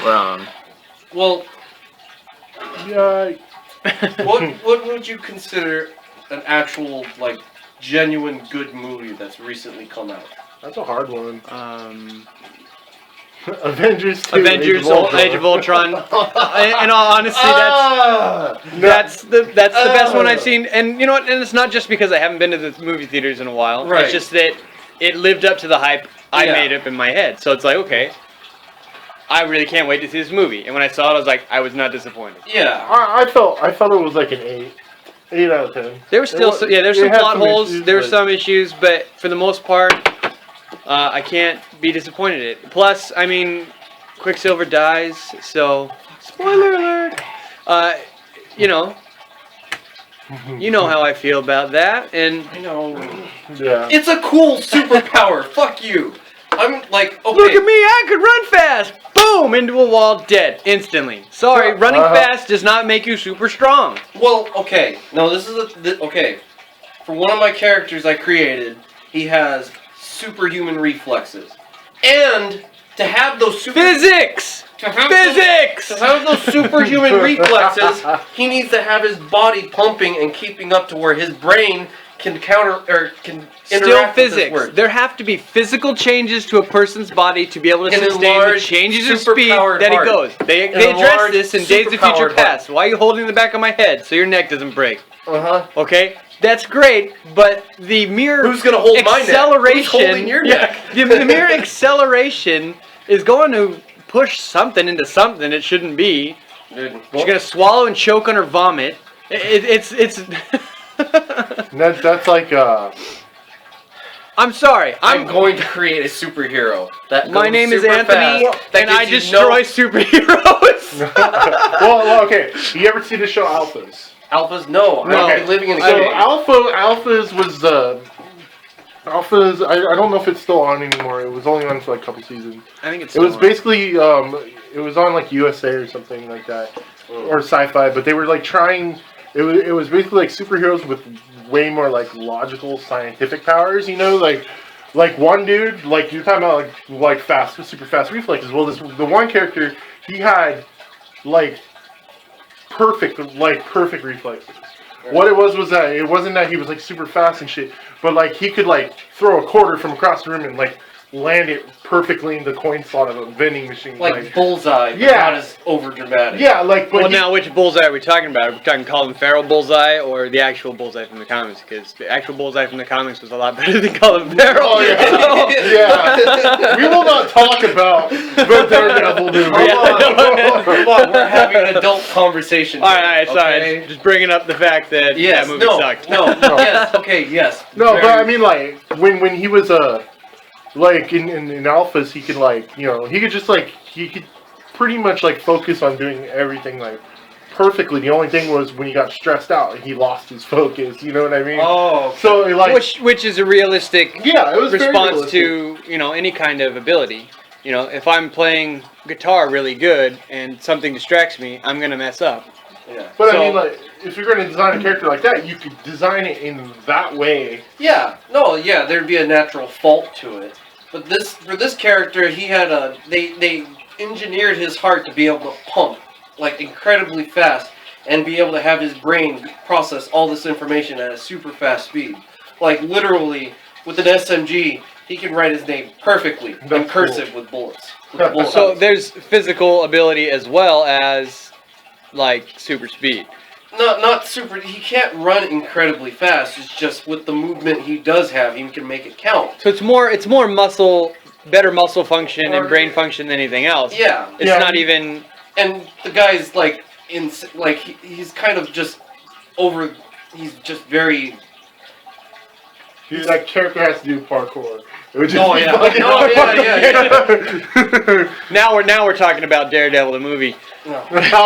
Wrong. Well, Yeah. what would you consider an actual like genuine good movie that's recently come out? That's a hard one. Um, Avengers 2. Avengers: Age of Ultron. In all honesty, that's the best one I've seen. And you know what? And it's not just because I haven't been to the movie theaters in a while. Right. It's just that it lived up to the hype I Yeah. made up in my head. So it's like, okay, I really can't wait to see this movie. And when I saw it, I was like, I was not disappointed. Yeah. I felt it was like an 8. 8 out of 10. There were still there's some it had plot some holes. issues, There were but- some issues, but for the most part, I can't be disappointed in it. Plus, I mean, Quicksilver dies, so spoiler alert. You know how I feel about that, and I know. Yeah. It's a cool superpower. Fuck you. I'm like, okay. look at me, I could run fast. Boom, into a wall, dead instantly. Sorry, running fast does not make you super strong. Well, okay. No, this is okay. For one of my characters I created, he has superhuman reflexes, and to have those Physics. to have those superhuman reflexes, he needs to have his body pumping and keeping up to where his brain can can Still interact with this physics. word. There have to be physical changes to a person's body to be able to An sustain the enlarged, changes of speed superpowered that heart. he goes. They An address enlarged, this in Days of Future superpowered Past. Why are you holding the back of my head so your neck doesn't break? Okay? That's great, but the mere Who's gonna hold my neck? acceleration, Who's holding your neck? the mere acceleration is going to push something into something it shouldn't be. Dude, She's gonna swallow and choke on her vomit. It's That's like I'm sorry. I'm going to create a superhero. That My goes name is super Anthony, fast, that and I gives you destroy superheroes. well, okay. You ever see the show Alphas? Alphas? No. No. I'm living in a So cave. Alphas was Alphas. I don't know if it's still on anymore. It was only on for like a couple seasons. I think it's. It was basically it was on like USA or something like that, or Sci-Fi. But they were like trying. It was basically like superheroes with way more like logical scientific powers. You know, like one dude, like you're talking about like fast, super fast reflexes. Well, the one character, he had like perfect reflexes. What it was that it wasn't that he was like super fast and shit, but like he could like throw a quarter from across the room and like land it perfectly in the coin slot of a vending machine. Like Bullseye, but Yeah. not as over dramatic. Yeah, like but Well, he- now which Bullseye are we talking about? Are we talking Colin Farrell Bullseye or the actual Bullseye from the comics? Because the actual Bullseye from the comics was a lot better than Colin Farrell. Oh yeah, yeah. We will not talk about the Daredevil movie. Come on, we're having an adult conversation. All right, sorry. Okay? Just bringing up the fact that Yes, that movie no, sucked. no, yes, okay, yes. No, Very- but I mean, like when he was like in Alphas, he could like he could just like he could pretty much like focus on doing everything like perfectly. The only thing was when he got stressed out, he lost his focus. You know what I mean? Oh, So like Which is a realistic yeah, it was very response realistic. to any kind of ability. If I'm playing guitar really good and something distracts me, I'm gonna mess up. yeah. But So- I mean, like, if you're going to design a character like that, you could design it in that way. Yeah, no, yeah, there'd be a natural fault to it. But for this character, he had they engineered his heart to be able to pump like incredibly fast and be able to have his brain process all this information at a super fast speed. Like literally with an SMG, he can write his name perfectly in That's cursive with bullets. With bullet So holes. there's physical ability as well as like super speed. Not super. He can't run incredibly fast. It's just with the movement he does have, he can make it count. So it's more muscle, better muscle function and brain function than anything else. Yeah, It's Yeah. not even. and the guy's like he's kind of just over. He's just very. That character has to do parkour. It would just Oh, be yeah. fucking Oh, yeah. Now we're talking about Daredevil the movie. No. It's No.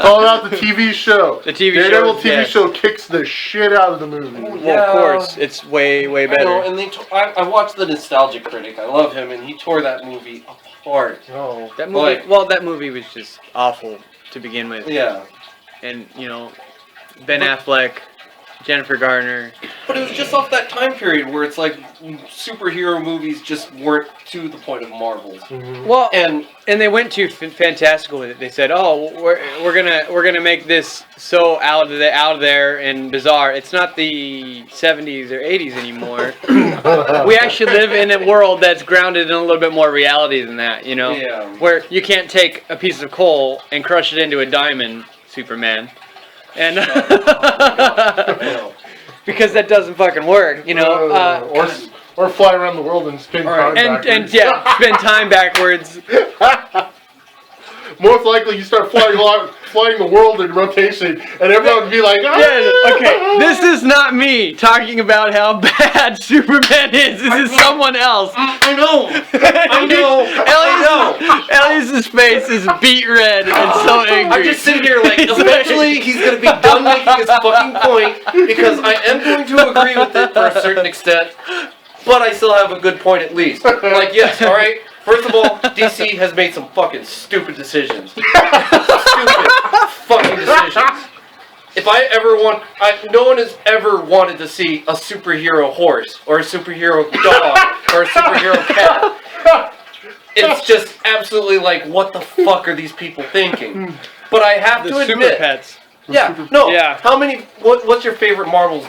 all about the TV show. The TV Daredevil show, TV yes. show kicks the shit out of the movie. Oh, Well, of course, it's way I know, better. and I watched the Nostalgia Critic. I love him, and he tore that movie apart. Oh. That movie, that movie was just awful to begin with. Yeah. And Ben Affleck Jennifer Garner. But it was just off that time period where it's like superhero movies just weren't to the point of Marvels. Well, And and they went too fantastical with it. They said, "Oh, we're gonna make this so out of there and bizarre. It's not the 70s or 80s anymore. We actually live in a world that's grounded in a little bit more reality than that. You know, Yeah. where you can't take a piece of coal and crush it into a diamond, Superman, and because that doesn't fucking work. You know, or fly around the world and spin time and backwards. yeah, spend time backwards." Most likely, you start flying the world in rotation, and everyone would be like, "Ah!" Yeah, okay, this is not me talking about how bad Superman is. This is someone else. I know. Elias's face is beet red and so angry. I'm just sitting here like, eventually he's going to be done making his fucking point because I am going to agree with it for a certain extent, but I still have a good point at least. Like, yes, all right. First of all, DC has made some fucking stupid decisions. Stupid fucking decisions. If I ever no one has ever wanted to see a superhero horse or a superhero dog or a superhero cat. It's just absolutely like, what the fuck are these people thinking? But I have The to super admit, pets. yeah, no. Yeah. How many? What's your favorite Marvel's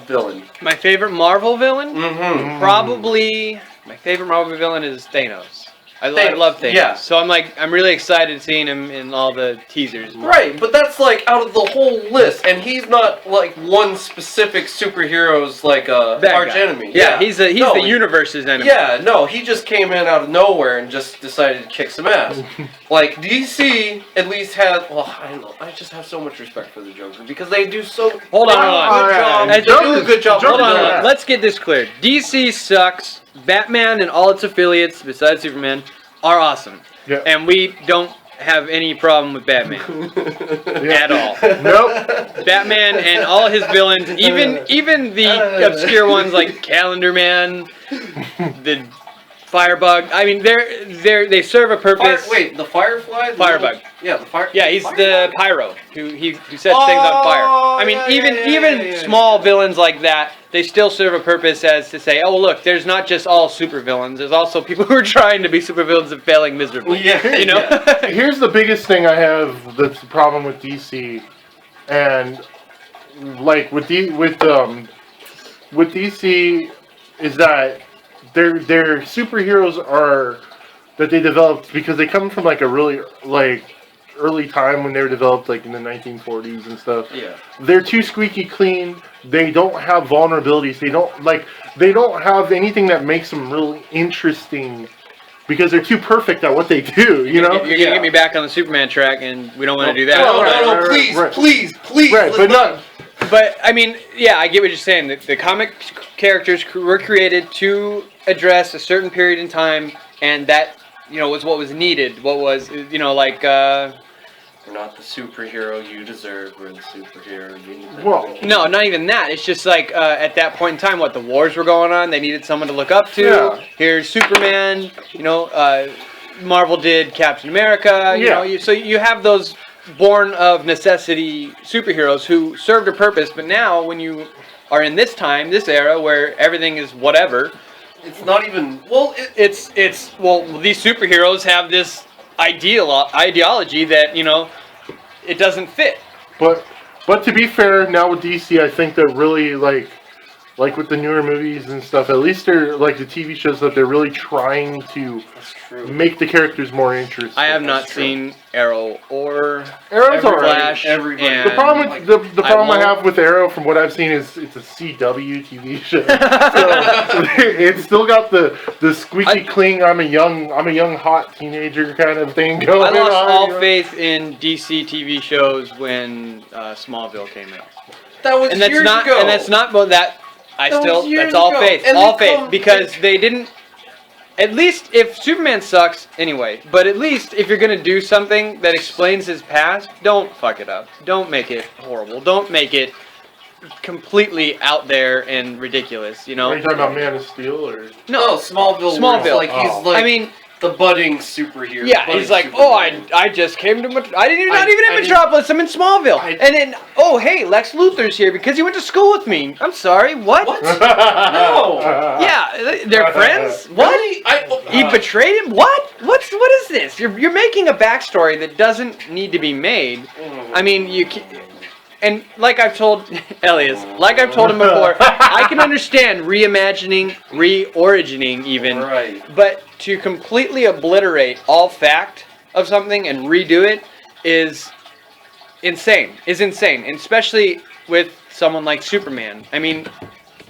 villain? My favorite Marvel villain? Mm-hmm. Probably, my favorite Marvel villain is Thanos. I Thanos, love Thanos. yeah. So I'm really excited seeing him in all the teasers. Right, but that's like out of the whole list, and he's not like one specific superhero's like Bad arch guy. enemy. Yeah, he's the universe's enemy. Yeah, no, he just came in out of nowhere and just decided to kick some ass. Like DC, at least has. Well, I don't know. I just have so much respect for the Joker because they do so. Hold on, they do hold a on. good job. Hey, They do a good job. Hold on, holding hold on. it. Let's get this clear. DC sucks. Batman and all its affiliates, besides Superman, are awesome. Yeah. And we don't have any problem with Batman at all. Nope. Batman and all his villains, even the obscure ones like Calendar Man, the Firebug. I mean, they serve a purpose. Wait, the Firefly? Firebug. Yeah, the fire. Yeah, he's Firebug? the pyro who sets things on fire. I mean, even small villains like that, they still serve a purpose as to say, oh look, there's not just all super villains. There's also people who are trying to be super villains and failing miserably. Yeah, You know. Here's the biggest thing I have that's the problem with DC, and like with DC is that their superheroes are that they developed because they come from like a really like early time when they were developed like in the 1940s and stuff. Yeah. They're too squeaky clean. They don't have vulnerabilities. They don't have anything that makes them really interesting because they're too perfect at what they do, you know? You're gonna get me back on the Superman track, and we don't want to do that. No, Right, please, right. please. Right, but not. But I mean, yeah, I get what you're saying. The comic characters were created to address a certain period in time, and that, you know, was what was needed. What was, you know, like. We're not the superhero you deserve. We're the superhero you need. Well, No, not even that. It's just like at that point in time, what the wars were going on. They needed someone to look up to. Yeah. Here's Superman. You know, Marvel did Captain America. You know, so you have those born of necessity superheroes who served a purpose. But now, when you are in this time, this era where everything is whatever, It's not even. Well, it's these superheroes have this ideology that, you know, it doesn't fit. But to be fair, now with DC, I think they're really like with the newer movies and stuff. At least they're like the TV shows that they're really trying to that's true. make the characters more interesting. I have not That's true. seen Arrow or Arrow's alright. Flash. Everybody. and The problem with the problem I won't- have with Arrow, from what I've seen, is it's a CW TV show. So it's still got the squeaky clean. I'm a young hot teenager kind of thing going I lost on. all you know? faith in DC TV shows when Smallville came out, That was and that's years not ago. and that's not well, that I That was still years that's all ago. faith, And all they faith, come- because they didn't. At least if Superman sucks anyway, but at least if you're gonna do something that explains his past, don't fuck it up. Don't make it horrible. Don't make it completely out there and ridiculous. You know. Are you talking about Man of Steel or? No, Smallville. Smallville. Like he's Oh. like. I mean, the budding superhero. Yeah, budding he's like, Superman. I just came to, I didn't even, not even in I didn't- Metropolis, I'm in Smallville. I- And then, oh, hey, Lex Luthor's here because he went to school with me. I'm sorry, what? What? No. Yeah, they're friends? What? Really? He betrayed him? What? What is this? You're making a backstory that doesn't need to be made. I mean, and like I've told Elias, like I've told him before, I can understand reimagining, re-origining even, Right. but to completely obliterate all fact of something and redo it is insane. And especially with someone like Superman. I mean,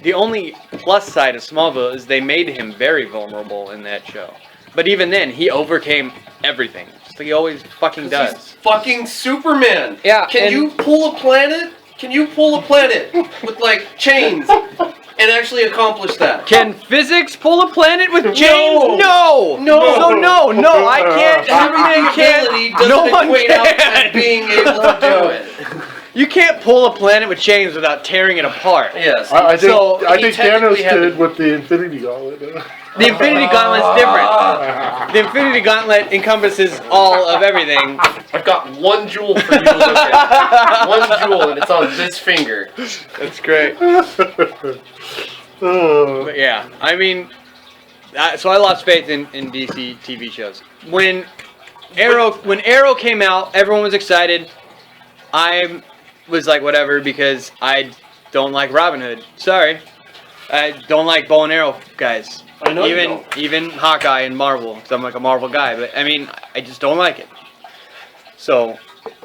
the only plus side of Smallville is they made him very vulnerable in that show. But even then, he overcame everything. Just like he always fucking does. He's fucking Superman. Yeah, Can and- you pull a planet? Can you pull a planet with like chains and actually accomplish that? Can physics pull a planet with chains? No. No. So no, I can't. Superman Ability can't. doesn't No one equate out as can. being able to do it. You can't pull a planet with chains without tearing it apart. Yes. I think So, I he think technically Thanos had did to- with the Infinity Gauntlet. The Infinity Gauntlet's different. The Infinity Gauntlet encompasses all of everything. I've got one jewel for you to look at. One jewel, and it's on this finger. That's great. Oh. But yeah, I mean, so I lost faith in DC TV shows. When Arrow came out, everyone was excited. I was like, whatever, because I don't like Robin Hood. Sorry, I don't like bow and arrow guys. I know you don't. Even Hawkeye and Marvel, because I'm like a Marvel guy. But I mean, I just don't like it. So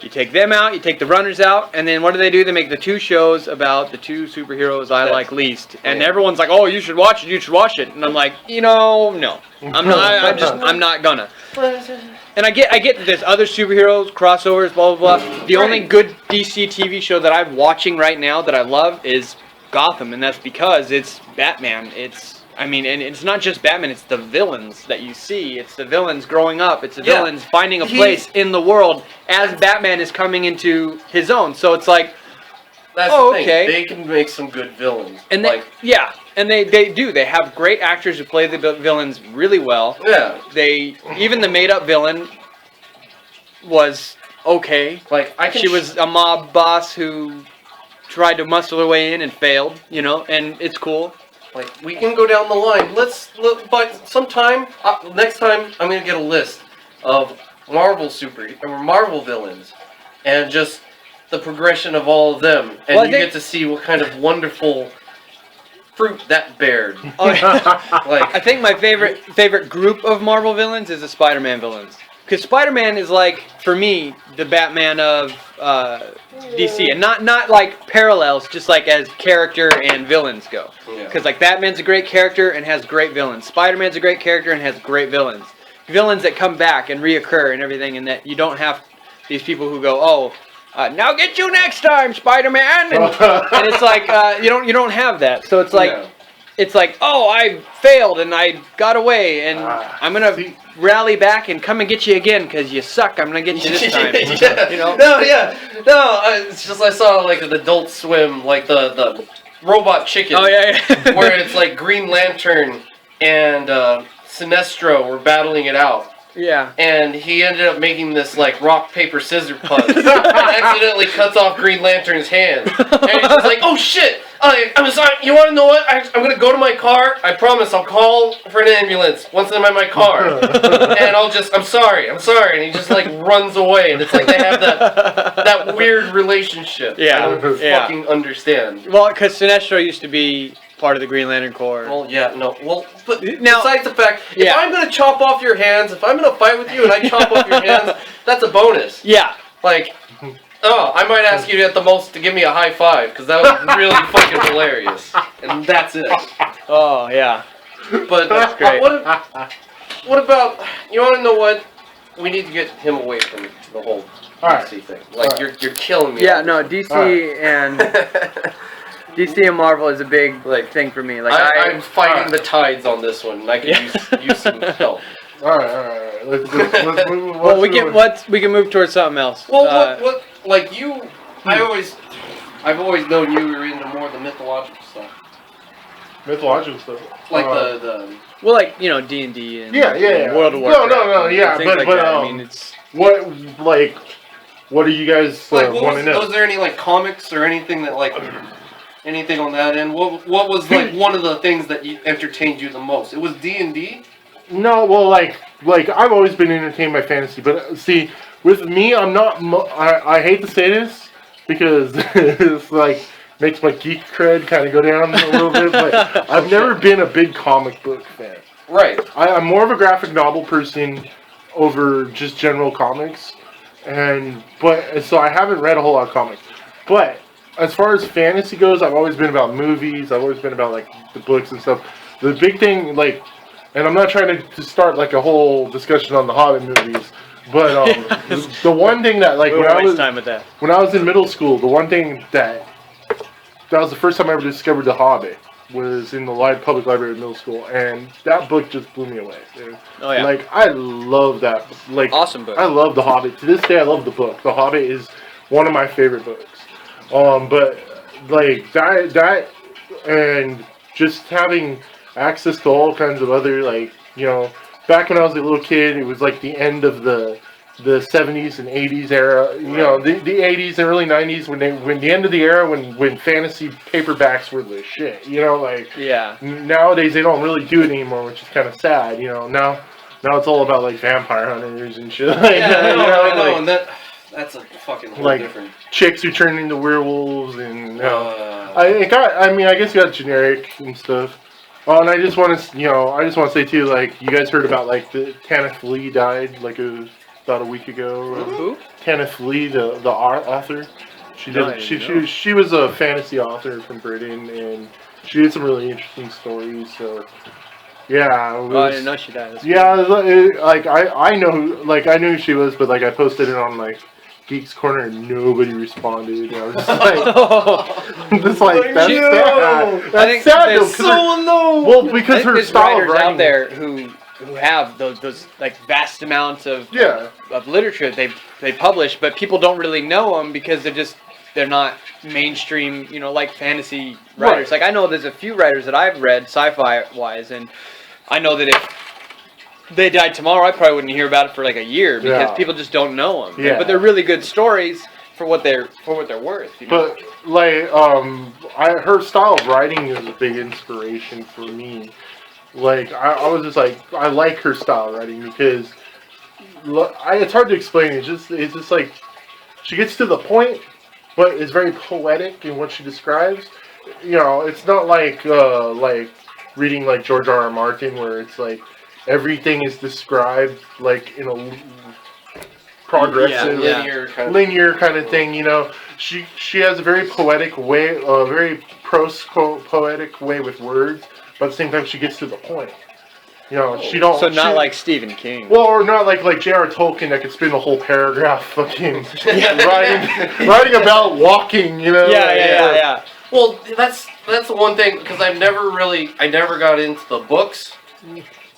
you take them out, you take the runners out, and then what do? They make the two shows about the two superheroes I like least, and Yeah. everyone's like, "Oh, you should watch it," and I'm like, no, I'm not gonna. And I get that there's other superheroes, crossovers, blah blah blah. The only good DC TV show that I'm watching right now that I love is Gotham, and that's because it's Batman. And it's not just Batman, it's the villains that you see. It's the villains growing up. It's the villains finding a place in the world as Batman is coming into his own. So it's like, That's Oh, the thing. okay. They can make some good villains. and like, they do. They have great actors who play the villains really well. yeah. Even the made-up villain was okay. Like I can. She was a mob boss who tried to muscle her way in and failed, and it's cool. Like we can go down the line. Let's look, but sometime next time I'm gonna get a list of Marvel villains, and just the progression of all of them, and Well, I you think- get to see what kind of wonderful fruit that bared. Oh, I Like think my favorite group of Marvel villains is the Spider-Man villains. Because Spider-Man is like, for me, the Batman of DC, and not like parallels, just like as character and villains go. Yeah. Because like Batman's a great character and has great villains. Spider-Man's a great character and has great villains. Villains that come back and reoccur and everything, and that you don't have these people who go, now get you next time, Spider-Man, and it's like you don't have that. So it's like. Yeah. It's like, oh, I failed and I got away, and I'm gonna rally back and come and get you again because you suck. I'm gonna get you this time. Yeah. You know? No, it's just I saw like an Adult Swim, like the Robot Chicken. Oh yeah. Where it's like Green Lantern and Sinestro were battling it out. Yeah. And he ended up making this like rock, paper, scissors punch and accidentally cuts off Green Lantern's hand. And he's just like, oh shit! I'm sorry, you wanna know what? I'm gonna go to my car. I promise I'll call for an ambulance once I'm in my car. And I'm sorry. And he just like runs away, and it's like they have that weird relationship. Yeah, I don't yeah. fucking understand. Well, because Sinestro used to be part of the Green Lantern Corps. Well, yeah, no. Well, but Now- besides the fact, if Yeah. I'm gonna chop off your hands, if I'm gonna fight with you and I chop off your hands, that's a bonus. Yeah. Like, I might ask you at the most to give me a high five, because that was really fucking hilarious. And that's it. Oh yeah. But That's great. What about, you wanna know what? We need to get him away from the whole Alright. DC thing. Like, Alright. you're killing me. Yeah. No. DC and DC and Marvel is a big thing for me. Like I'm fighting the tides on this one, and I could use some help. All right. Let's move. Well, we can move towards something else. Well, what, like you, I've always known you were into more of the mythological stuff. mythological stuff. Like the Well, like D&D and Yeah. World of No, Warcraft. no, and yeah, things but- like but, that. I mean, it's What do you guys Like, want to know? was there any like comics or anything that like anything on that end? What was like one of the things that entertained you the most? It was D&D. No, well, like I've always been entertained by fantasy, but see, with me, I'm not. I hate to say this because it's like makes my geek cred kind of go down a little bit, but I've never been a big comic book fan. Right. I'm more of a graphic novel person over just general comics, so I haven't read a whole lot of comics. But as far as fantasy goes, I've always been about movies. I've always been about like the books and stuff. The big thing, like. And I'm not trying to start like a whole discussion on the Hobbit movies, but the one thing that like when I was in middle school, the one thing that was the first time I ever discovered the Hobbit was in the public library of middle school, and that book just blew me away. Dude. Oh yeah. Like I love that. Like Awesome book. I love the Hobbit. To this day, I love the book. The Hobbit is one of my favorite books. But like that and just having access to all kinds of other, like, back when I was a little kid, it was like the end of the 70s and 80s era, the 80s and early 90s when the end of the era when fantasy paperbacks were the shit, Yeah. Nowadays they don't really do it anymore, which is kind of sad, now it's all about like vampire hunters and shit like that, I know, like, and that's a fucking whole like different. chicks who turn into werewolves and I guess you got generic and stuff. Oh, and I just want to say too, like, you guys heard about like the Kenneth Lee died like about a week ago. Who? Kenneth Lee, the author. No, She was a fantasy author from Britain, and she did some really interesting stories. So yeah, it was, I didn't know she died. That's yeah, I knew who she was, but like I posted it on like Geeks Corner and nobody responded. I was just like, that's sad. That's sad though, because her there's style of writers writing out there who have those like vast amounts of literature they publish, but people don't really know them because they're not mainstream, like fantasy writers. Right. Like I know there's a few writers that I've read sci-fi wise, and I know that if they died tomorrow, I probably wouldn't hear about it for like a year because people just don't know them. Yeah. But they're really good stories for what they're worth. But like, her style of writing is a big inspiration for me. Like, I was just like, I like her style of writing because it's hard to explain. It's just like she gets to the point, but it's very poetic in what she describes. It's not like reading like George R.R. Martin where it's like everything is described like in a progressive, linear kind of thing. She has a very poetic way, a very poetic way with words, but at the same time she gets to the point. She don't. So not like Stephen King. Well, or not like J.R. Tolkien that could spend a whole paragraph fucking writing about walking. Yeah. Well, that's the one thing because I never got into the books.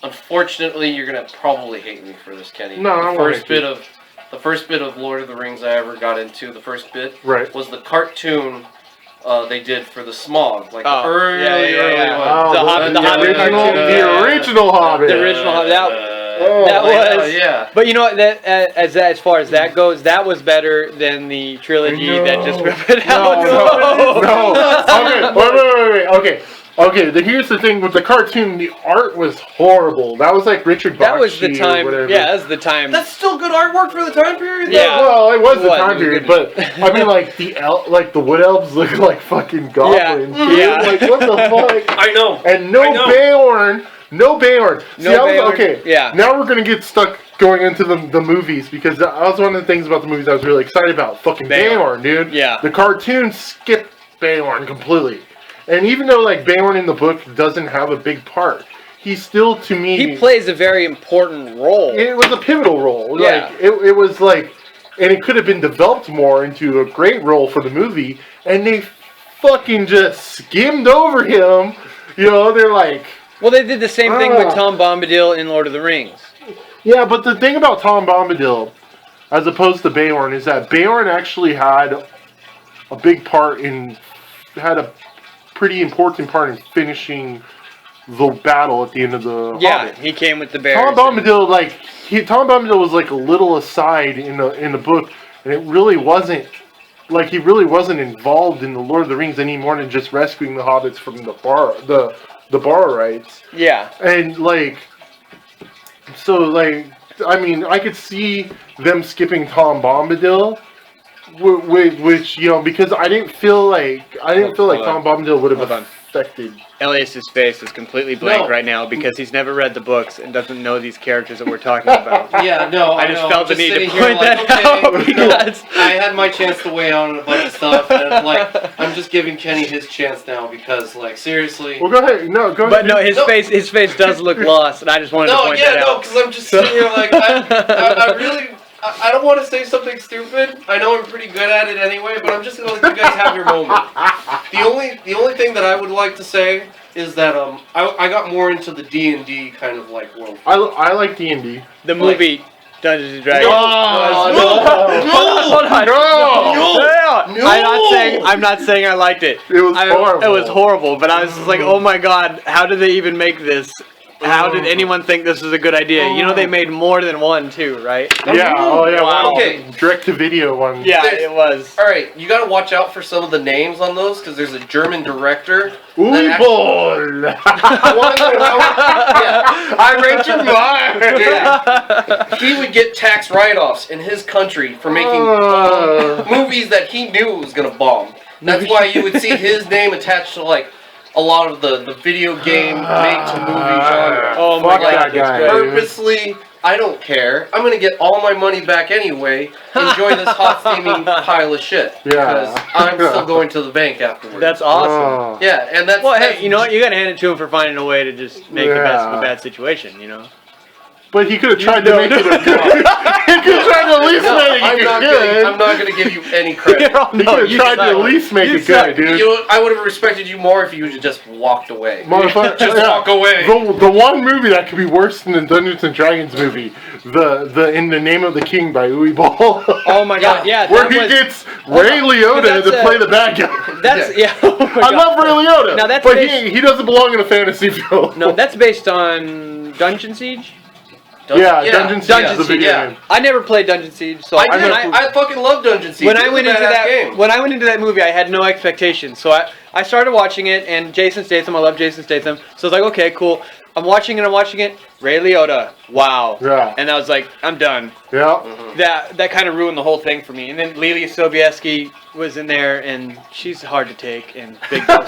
Unfortunately, you're gonna probably hate me for this, Kenny. No, the first bit of Lord of the Rings I ever got into, the first bit was the cartoon they did for the Smog, like the early one. The original Hobbit. The original Hobbit. That was. But that as far as that goes, that was better than the trilogy that just ripped it out. No. Okay. Okay, here's the thing with the cartoon. The art was horrible. That was like Richard Bakshi. That was the time. Yeah, that was the time. That's still good artwork for the time period. Yeah. Well, it was the time period, but I mean, like the wood elves look like fucking goblins. Yeah. Like what the fuck? I know. And no Beorn. No Beorn. See, okay. Yeah. Now we're gonna get stuck going into the movies because that was one of the things about the movies I was really excited about. Fucking Beorn, dude. Yeah. The cartoon skipped Beorn completely. And even though, like, Beorn in the book doesn't have a big part, he still, to me... He plays a very important role. It was a pivotal role. Yeah. Like, it was, like... And it could have been developed more into a great role for the movie, and they fucking just skimmed over him. They're like... Well, they did the same thing with Tom Bombadil in Lord of the Rings. Yeah, but the thing about Tom Bombadil, as opposed to Beorn, is that Beorn actually had a big part in... had a pretty important part in finishing the battle at the end of the Yeah, Hobbit. he came with the bears. Tom Bombadil, Tom Bombadil was like a little aside in the book, and it really wasn't. Like, he really wasn't involved in the Lord of the Rings any more than just rescuing the hobbits from the Bar rights. Yeah. And, like, so, like, I mean, I could see them skipping Tom Bombadil, which, you know, because I didn't feel like Tom Bombadil would have Hold on. affected. Elias's face is completely blank No. right now because he's never read the books and doesn't know these characters that we're talking about. Yeah, no, I just know. felt the I'm need to sitting point here that like, okay, out no, because I had my chance to weigh on a bunch of stuff, and like I'm just giving Kenny his chance now because, like, seriously. Well, go ahead. No, go ahead. But no, his No. face does look lost, and I just wanted to No, point yeah, that no, out. because I'm just sitting here like I really. I don't want to say something stupid. I know I'm pretty good at it anyway, but I'm just gonna let you guys have your moment. The only thing that I would like to say is that I got more into the D&D kind of like world. I like D&D. The movie Dungeons and Dragons. Oh, Hold on. No. I'm not saying I liked it. It was horrible. It was horrible, but I was just like, oh my god, how did they even make this? How did anyone think this was a good idea? You know, they made more than one too, right? Yeah. Oh, yeah. Wow. Okay. Direct-to-video one. Yeah, it was. All right, you gotta watch out for some of the names on those because there's a German director. Uybol. I read your mind. Yeah. He would get tax write-offs in his country for making movies that he knew was gonna bomb. That's why you would see his name attached to like a lot of the video game made-to-movie genre. Oh my Fuck god, that guy. that's great. Purposely, I don't care. I'm gonna get all my money back anyway. Enjoy this hot steaming pile of shit. Yeah. Because I'm still going to the bank afterwards. That's awesome. Yeah, and that's Well, that's hey, you know what? You gotta hand it to him for finding a way to just make the best of a Yeah. bad situation, you know? But he could have tried to make it a good. He could have tried to at least No, make I'm it not good. I'm not gonna give you any credit. He could have tried to at least make it good, dude. I would have respected you more if you had just walked away. Motherfucker, Just yeah. walk away. The one movie that could be worse than the Dungeons and Dragons movie, the In the Name of the King by Uwe Boll. Oh my god, yeah. Where that he was- gets Ray Liotta that's to play the bad guy. That's, yeah. Oh my I God. love Ray Liotta, Now that's but based- he doesn't belong in a fantasy film. No, that's based on Dungeon Siege. Dungeon Siege Dungeon is the Siege, video yeah. game. I never played Dungeon Siege, so I did. when I fucking love Dungeon Siege. when It's I a went into badass that game. when I went into that movie, I had no expectations. So I started watching it, and Jason Statham, I love Jason Statham. So I was like, okay, cool. I'm watching it. Ray Liotta, wow. Yeah. And I was like, I'm done. Yeah. That kind of ruined the whole thing for me. And then Lily Sobieski was in there, and she's hard to take in big doses.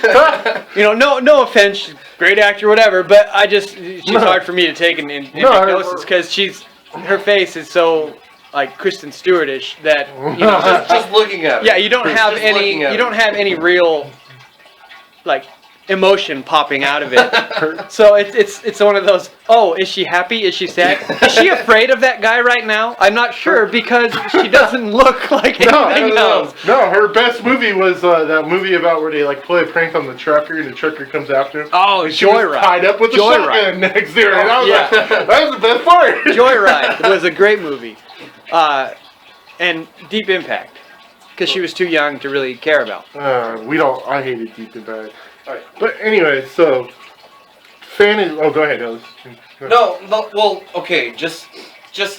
So, you know, no offense, she's a great actor, whatever. But she's hard for me to take and make notices because her face is so like Kristen Stewart-ish that you know. Just looking at it. Yeah, you don't have Just any. looking at You it. don't have any real, like, emotion popping out of it. So it's one of those. Oh, is she happy? Is she sad? Is she afraid of that guy right now? I'm not sure because she doesn't look like anything else. No, her best movie was that movie about where they like play a prank on the trucker and the trucker comes after him. Oh, She was Joyride. tied up with a Joyride. shotgun next to her. And I was Yeah. like, that was the best part. Joyride was a great movie, and Deep Impact because she was too young to really care about. I hated Deep Impact. Alright. But anyway, so go ahead, Ellis. No, well, okay, just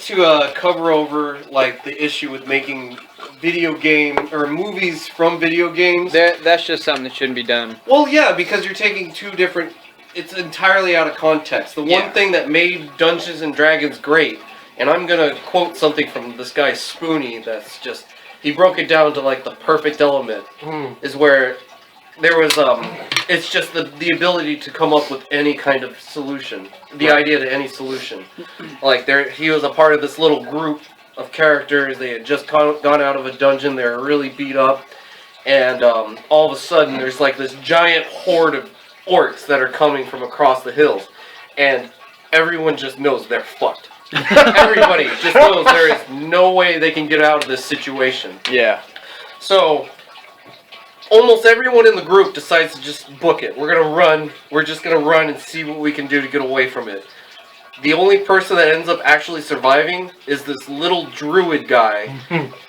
to cover over like the issue with making video game or movies from video games. That's just something that shouldn't be done. Well, yeah, because you're taking two different. It's entirely out of context. The Yeah. one thing that made Dungeons and Dragons great, and I'm gonna quote something from this guy Spoonie. That's just he broke it down to like the perfect element. Is where there was it's just the ability to come up with any kind of solution, the idea to any solution. Like he was a part of this little group of characters. They had just gone out of a dungeon. They were really beat up, and all of a sudden there's like this giant horde of orcs that are coming from across the hills, and everyone just knows they're fucked. Everybody just knows there is no way they can get out of this situation. Yeah. So almost everyone in the group decides to just book it. We're gonna run. We're just gonna run and see what we can do to get away from it. The only person that ends up actually surviving is this little druid guy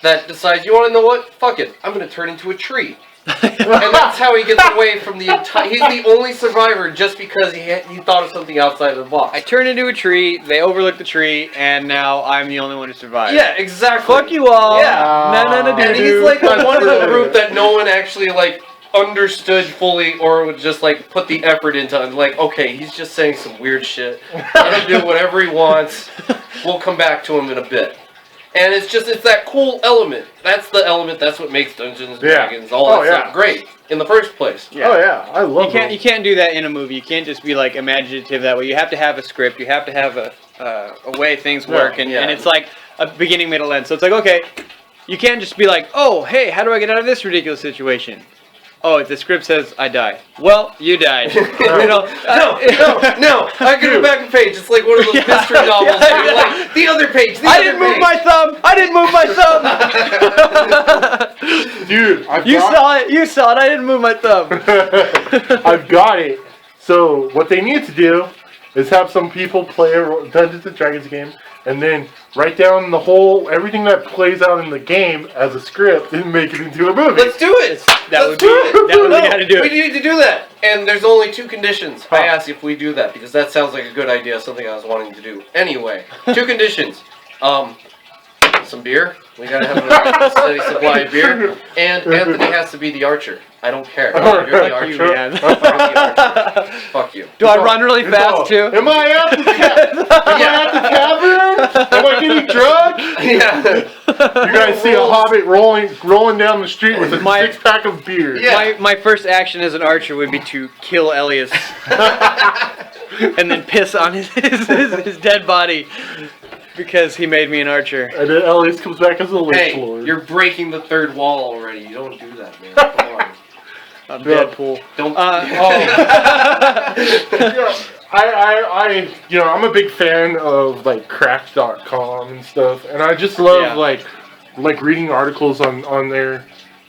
that decides, you want to know what? Fuck it. I'm gonna turn into a tree. And that's how he gets away from the entire. He's the only survivor just because he thought of something outside of the box. I turn into a tree, they overlook the tree, and now I'm the only one who survived. Yeah, exactly. Fuck you all. Yeah. And he's like the one in the group that no one actually like understood fully or would just like put the effort into. And like, okay, he's just saying some weird shit. Let him do whatever he wants. We'll come back to him in a bit. And it's that cool element. That's the element. That's what makes Dungeons and Dragons all that stuff great in the first place. Yeah. Oh yeah, I love it. You can't do that in a movie. You can't just be like imaginative that way. You have to have a script. You have to have a way things work, and it's like a beginning, middle, end. So it's like, okay, you can't just be like, oh, hey, how do I get out of this ridiculous situation? Oh, the script says I die. Well, you died. No. I can go back a page. It's like one of those mystery novels. Where you're like, the other page. I didn't move my thumb. I didn't move my thumb. Dude, You saw it. You saw it. I didn't move my thumb. I've got it. So what they need to do is have some people play a Dungeons and Dragons game, and then write down everything that plays out in the game as a script, and make it into a movie. Let's do it. That would be how to do it. We need to do that. And there's only 2 conditions. I asked if we do that because that sounds like a good idea, something I was wanting to do. Anyway, 2 conditions. Some beer. We gotta have a steady supply of beer. And Anthony has to be the archer. I don't care. You're the archer. You, man. You're the archer. Fuck you. Do I run really fast too? Am I at the tavern? Am I getting drunk? Yeah. You guys see a hobbit rolling down the street with a 6-pack of beer. Yeah. My first action as an archer would be to kill Elias. And then piss on his dead body. Because he made me an archer. And then Elias comes back as a Lich Hey, Lord. you're breaking the 3rd wall already. You don't do that, man. Come on. I'm Deadpool. Don't. I'm a big fan of like Cracked.com and stuff, and I just love like reading articles on there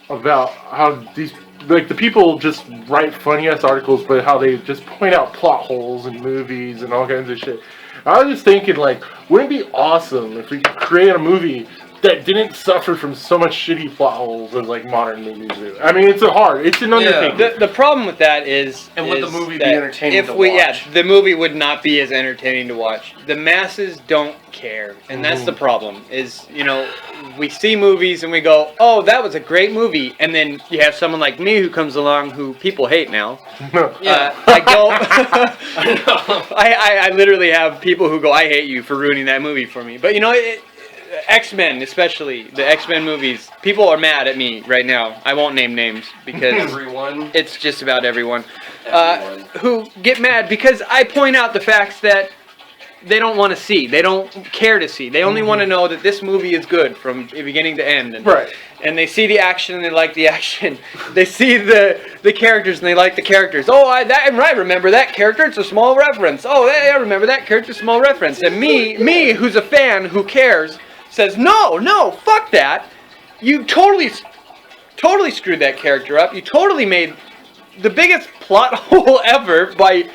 about how these the people just write funny ass articles, but how they just point out plot holes in movies and all kinds of shit. I was just thinking, like, wouldn't it be awesome if we could create a movie that didn't suffer from so much shitty plot holes as, like, modern movies do? I mean, it's an undertaking. The problem with that is... And would the movie be entertaining to watch? Yeah, the movie would not be as entertaining to watch. The masses don't care, and that's the problem, is, we see movies and we go, oh, that was a great movie, and then you have someone like me who comes along who people hate now. I literally have people who go, I hate you for ruining that movie for me. But X-Men, especially the X-Men movies, people are mad at me right now. I won't name names because everyone. It's just about everyone. Who get mad because I point out the facts that they don't want to see. They don't care to see. They only want to know that this movie is good from beginning to end. And they see the action and they like the action. They see the characters and they like the characters. Oh, I remember that character. It's a small reference. Oh, I remember that character. Small reference. And me, who's a fan who cares, says, no, fuck that. You totally screwed that character up. You totally made the biggest plot hole ever by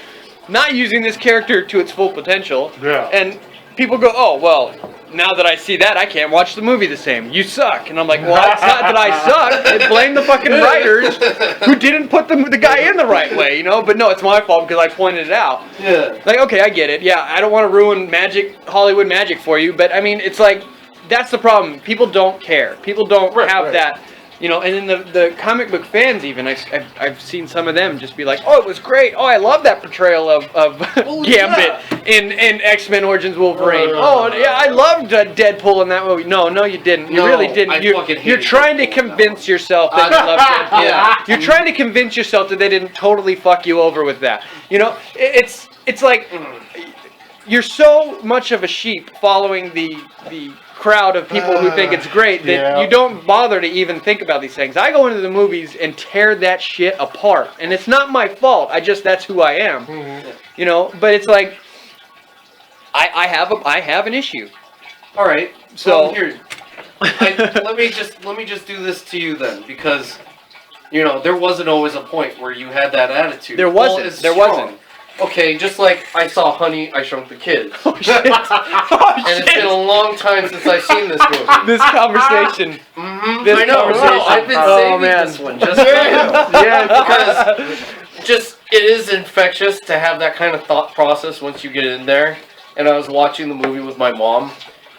not using this character to its full potential. Yeah. And people go, oh, well, now that I see that, I can't watch the movie the same. You suck. And I'm like, well, it's not that I suck. Blame the fucking writers who didn't put the guy in the right way, But no, it's my fault because I pointed it out. Yeah. Like, okay, I get it. Yeah, I don't want to ruin Hollywood magic for you, but I mean, it's like, that's the problem. People don't care. People don't have that. And then the comic book fans even, I've seen some of them just be like, oh, it was great. Oh, I love that portrayal of Gambit in X-Men Origins Wolverine. I loved Deadpool in that movie. No, you didn't. You really didn't. You're trying to convince yourself that you love Deadpool. Yeah. You're trying to convince yourself that they didn't totally fuck you over with that. It's like you're so much of a sheep following the crowd of people who think it's great that you don't bother to even think about these things. I go into the movies and tear that shit apart, and it's not my fault. That's who I am. But it's like I have an issue. All right. So here, let me just do this to you then, because there wasn't always a point where you had that attitude. There wasn't. Okay, just like I saw Honey, I Shrunk the Kids. Oh shit! Oh And it's shit! been a long time since I've seen this movie. This conversation. This I know. conversation. I've been Oh, saving man. this one just for you. Yeah, Because just it is infectious to have that kind of thought process once you get in there. And I was watching the movie with my mom,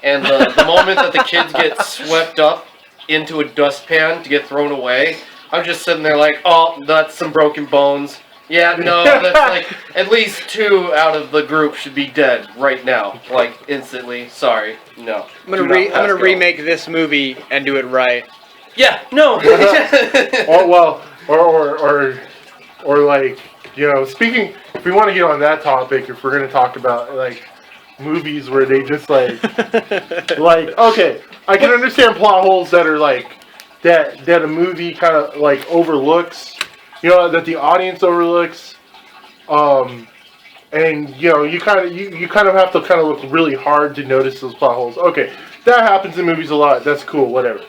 and the moment that the kids get swept up into a dustpan to get thrown away, I'm just sitting there like, oh, that's some broken bones. Yeah, no, that's like at least 2 out of the group should be dead right now, like instantly. Sorry, no. I'm gonna Do not pass go. remake this movie and do it right. Yeah, no. or like, you know, speaking, if we want to get on that topic, if we're going to talk about like movies where they just like okay, I can understand plot holes that are like that a movie kind of like overlooks, you know, that the audience overlooks, and you know, you kind of have to kind of look really hard to notice those plot holes. Okay, that happens in movies a lot. That's cool, whatever.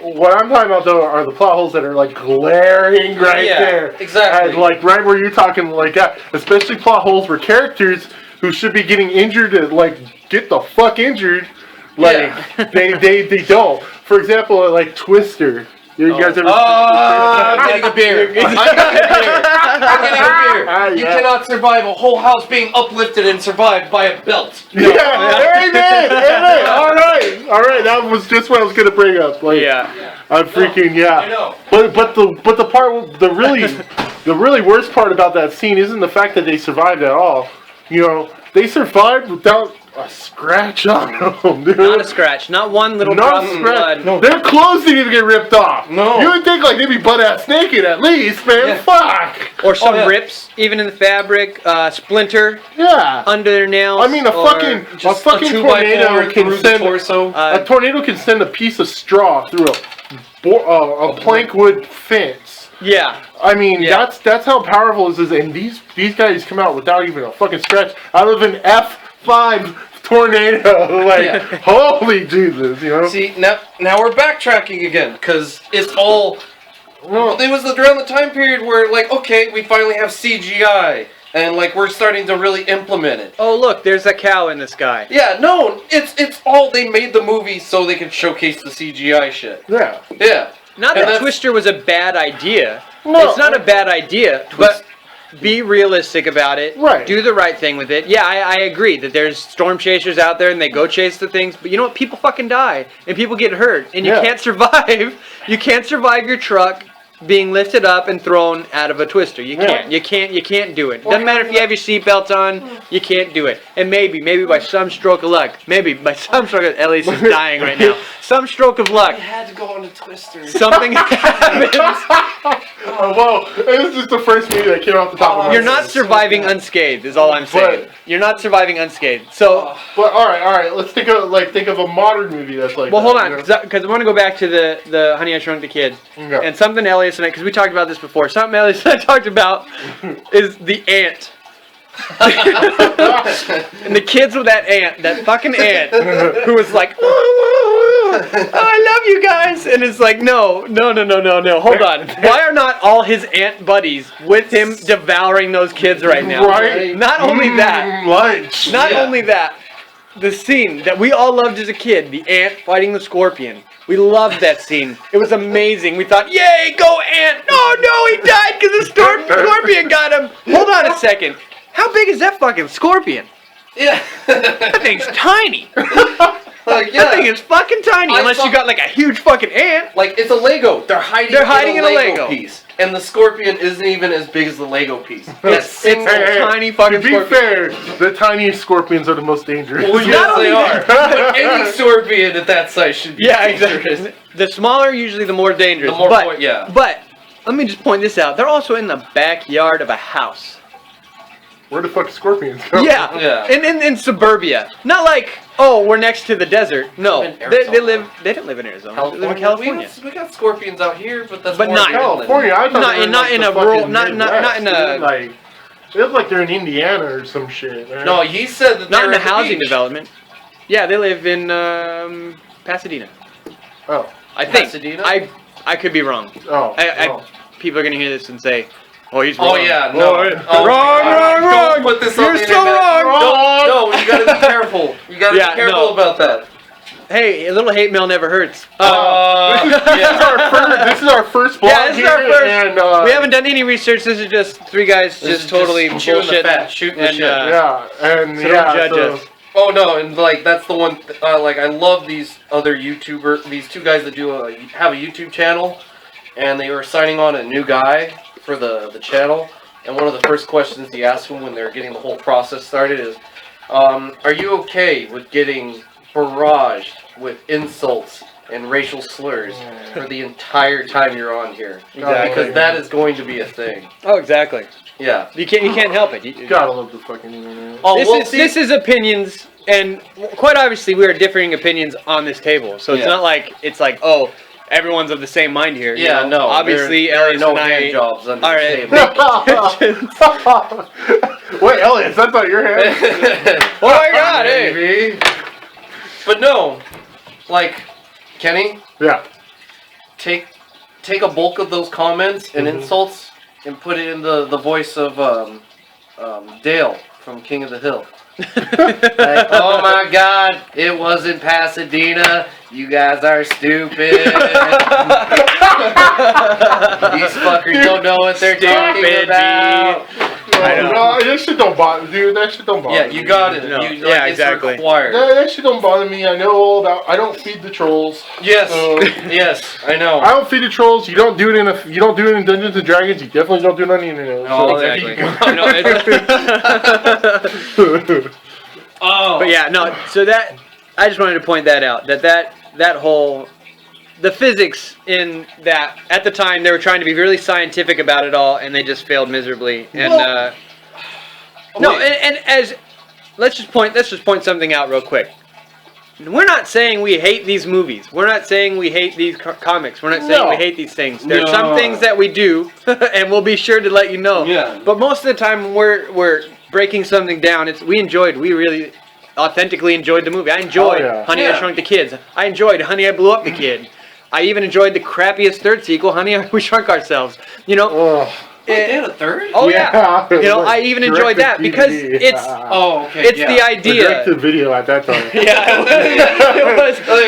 What I'm talking about though are the plot holes that are like glaring right there. Exactly. And, like right where you're talking like that. Especially plot holes where characters who should be getting injured to like get the fuck injured, like they don't. For example, like Twister. You guys ever? I'm getting a beer. I'm getting a beer. You Yeah. cannot survive a whole house being uplifted and survived by a belt. Yeah, amen, amen. All right. That was just what I was gonna bring up. Like, Yeah. I'm freaking I know. But the part the really worst part about that scene isn't the fact that they survived at all. You know, they survived without a scratch on them, dude. Not a scratch. Not one little drop of blood. No. Their clothes didn't even get ripped off. No. You would think like they'd be butt-ass naked at least, man. Yeah. Fuck. Or some yeah. rips, even in the fabric, splinter Yeah. under their nails. I mean, a or fucking Just a 2x4 tornado can through the send torso. a tornado can send a piece of straw through a plank wood fence. Yeah. I mean, Yeah. that's how powerful this is, and these guys come out without even a fucking scratch out of an F5 tornado. Like, Yeah. holy Jesus, you know? See, now we're backtracking again, because it's all... Well, It was around the time period where, like, okay, we finally have CGI, and, like, we're starting to really implement it. Oh, look, there's a cow in the sky. Yeah, no, it's all... They made the movie so they could showcase the CGI shit. yeah. Yeah. Not And that that's- Twister was a bad idea. No. It's not a bad idea, but be realistic about it. Right. Do the right thing with it. Yeah, I agree that there's storm chasers out there and they go chase the things, but you know what? People fucking die and people get hurt and you Yeah. can't survive. You can't survive your truck being lifted up and thrown out of a Twister. You can't. You can't do it. Doesn't matter if you have your seatbelts on, you can't do it. And maybe by some stroke of luck, Ellis is dying right now. Some stroke of luck, I had to go on a Twister. something happens. Well, it was just the first movie that came off the top of my You're head. not surviving unscathed, is all I'm saying. You're not surviving unscathed. So, But all right. Let's think of a modern movie that's like. well, hold that, on, you know? because I want to go back to the Honey I Shrunk the Kid, Yeah. and something Elias and I, because we talked about this before. Something Elias and I talked about is the ant. And the kids with that ant, that fucking ant, who was like, oh, I love you guys, and it's like, no, hold on. Why are not all his ant buddies with him devouring those kids right now? Right. Not only that, Lunch. not only that, the scene that we all loved as a kid, the ant fighting the scorpion. We loved that scene. It was amazing. We thought, yay, go ant! Oh no, he died because the scorpion got him. Hold on a second. How big is that fucking scorpion? Yeah. That thing's tiny. Like, That thing is fucking tiny. I Unless saw- you got like a huge fucking ant. Like, it's a Lego. They're hiding in a Lego. piece. And the scorpion isn't even as big as the Lego piece. That single tiny fucking To be scorpion. fair, the tiniest scorpions are the most dangerous. Well, yes, Not only they are. that- But any scorpion at that size should be Yeah, dangerous. exactly. The smaller, usually the more dangerous. The more but, yeah. But let me just point this out. They're also in the backyard of a house. Where the fuck scorpions go? Yeah. Yeah. In suburbia. Not like, oh, we're next to the desert. No. In They Arizona. don't live in Arizona. They live in California. We got scorpions out here, but that's But more not- inland. California. I thought Not- they were not like in the a rural- fucking not in Midwest, a- dude. Like, they look like they're in Indiana or some shit. Man. No, he said that Not in they're a at the housing beach. development. Yeah, they live in Pasadena. Oh. I think. Pasadena? I could be wrong. Oh. People are gonna hear this and say, Oh, he's Oh wrong. yeah, no. Oh, wrong. Don't put this on You're the so internet. wrong. No, you gotta be careful. You gotta Yeah, be careful no. about that. Hey, a little hate mail never hurts. This is our first blog Yeah, this is here, our first. and We haven't done any research. This is just three guys This just is totally just chewing the bullshit. fat, shooting the and, shit. yeah, and So yeah, don't judge so, us. Oh no, and like that's the one. Like I love these other these two guys that have a YouTube channel, and they were signing on a new guy for the channel. And one of the first questions he asked him when they were getting the whole process started is, "Are you okay with getting barraged with insults and racial slurs for the entire time you're on here? Exactly. Because that is going to be a thing." Oh, exactly. Yeah. You can't help it. You gotta love the fucking internet. Oh, this is opinions, and quite obviously we are differing opinions on this table. So it's Yeah. not like it's like, oh, everyone's of the same mind here. you Yeah, know? no. Obviously, there are Elias no and I hand jobs under are the table. Wait, Elias, that's not your hand. Oh my God! Hey. Maybe. But no, like, Kenny, Yeah. take a bulk of those comments and insults and put it in the voice of Dale from King of the Hill. Like, oh my God, it wasn't Pasadena. You guys are stupid. These fuckers don't know what they're talking Stupid, about. I know. No, that shit don't bother, dude. That shit don't bother. Yeah, you got it. No. You, Yeah, it's exactly. required. That shit don't bother me. I know all about. I don't feed the trolls. Yes, So- yes, I know. I don't feed the trolls. You don't do it in Dungeons and Dragons. You definitely don't do it on the internet. Oh, so- there you Exactly. go. No, it's- Oh, But yeah, no. So that I just wanted to point that out. That whole the physics in that at the time they were trying to be really scientific about it all, and they just failed miserably. And Well, no, wait. and as let's just point something out real quick. We're not saying we hate these movies. We're not saying we hate these comics. We're not saying No. we hate these things. There's No. some things that we do, and we'll be sure to let you know. Yeah. But most of the time, we're breaking something down. We really authentically enjoyed the movie. I enjoyed Oh, yeah. Honey, I Yeah. Shrunk the Kids. I enjoyed Honey, I Blew Up the Kid. I even enjoyed the crappiest third sequel, Honey, We Shrunk Ourselves. You know. Ugh. Wait, they had a third? Oh yeah. Yeah. You know, I even enjoyed that because Direct-to-DVD. it's Oh, okay. it's yeah. the idea. Direct to video at that time. Yeah,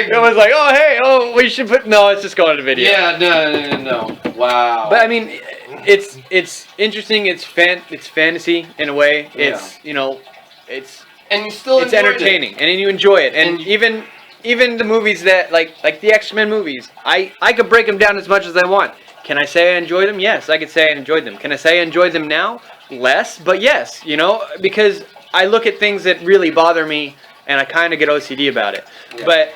it was like, oh hey, we should put. No, it's just going to video. Yeah, no. Wow. But I mean, it's interesting. It's fantasy in a way. It's and you still it's enjoyed entertaining, and you enjoy it. And And- even the movies that like the X-Men movies, I could break them down as much as I want. Can I say I enjoyed them? Yes, I could say I enjoyed them. Can I say I enjoyed them now? Less, but yes, because I look at things that really bother me, and I kind of get OCD about it. Yeah. But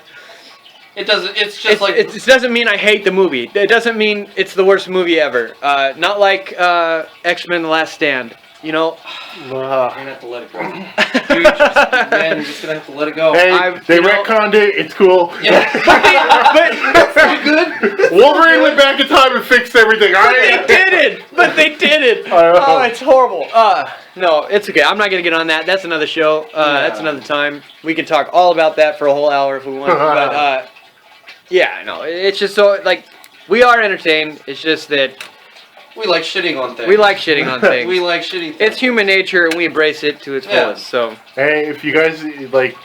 It doesn't. It's just like it doesn't mean I hate the movie. It doesn't mean it's the worst movie ever. Not like X-Men: The Last Stand. you're gonna have to let it go. Dude, man, you're just gonna have to let it go. Hey, they retconned it. It's cool. Yeah. but Good. Wolverine went back in time and fixed everything. they did it. But they did it. I know. Oh, it's horrible. No, it's okay. I'm not gonna get on that. That's another show. That's another time. We can talk all about that for a whole hour if we want. But yeah, no, it's just so like we are entertained. It's just that We like shitting on things. we like shitting on things. We like shitting. It's human nature, and we embrace it to its Yeah. fullest. So Hey, if you guys like,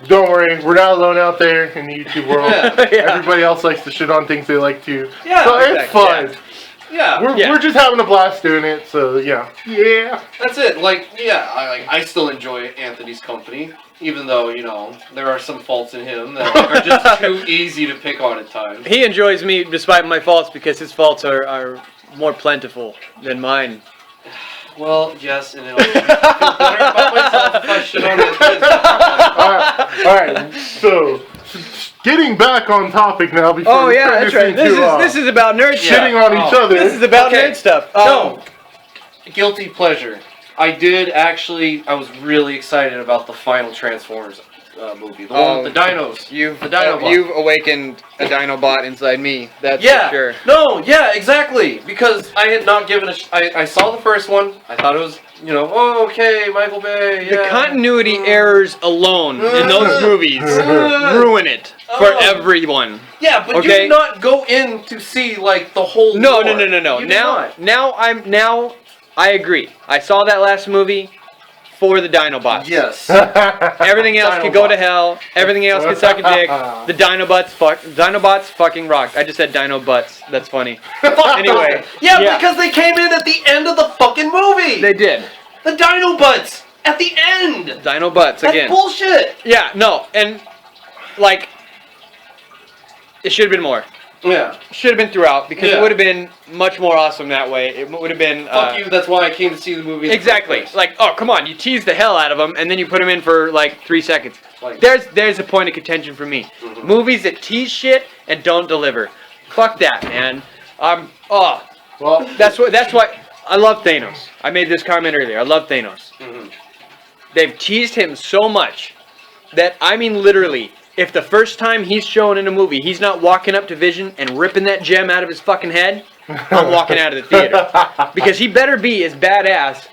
don't worry, we're not alone out there in the YouTube world. Yeah. Yeah. Everybody else likes to shit on things they like too. Yeah, so it's exactly, fun. Yeah. We're just having a blast doing it. So yeah. That's it. Like, yeah, I still enjoy Anthony's company, even though there are some faults in him that are just too easy to pick on at times. he enjoys me despite my faults because his faults are more plentiful than mine. Well, yes, and it'll make me feel better about myself if I shit on it. All right. So getting back on topic now. Before Oh we yeah, turn that's right. This is about nerd shit. shitting on each Oh. other. This is about Okay. nerd stuff. No. Guilty pleasure. I was really excited about the final Transformers. movie, the one with the dinos. You've The Dinobot. you've awakened a Dinobot inside me. That's Yeah. for sure. No, yeah, exactly. Because I had not given I saw the first one. I thought it was, oh, okay, Michael Bay. The Yeah. continuity errors alone in those movies ruin it for everyone. Yeah, but Okay. you did not go in to see like the whole. No. lore. You did not. Now I agree. I saw that last movie for the Dinobots. Yes. Everything else could go to Dinobots. hell. Everything else could suck a dick. The Dinobots fucking rocked. I just said Dinobots. That's funny. Anyway. Yeah, because they came in at the end of the fucking movie. They did. The Dinobots at the end. Dinobots That's again. bullshit. Yeah, no, and like it should have been more. Yeah. Should have been throughout because Yeah. it would have been much more awesome that way. It would have been Fuck you. That's why I came to see the movie. in the exactly. first place. Like, oh come on, you tease the hell out of them and then you put them in for like 3 seconds. Like- There's a point of contention for me. Movies that tease shit and don't deliver. Fuck that, man. Well, That's why I love Thanos. I made this comment earlier. I love Thanos. Mhm. They've teased him so much that I mean literally, if the first time he's shown in a movie, he's not walking up to Vision and ripping that gem out of his fucking head, I'm walking out of the theater. Because he better be as badass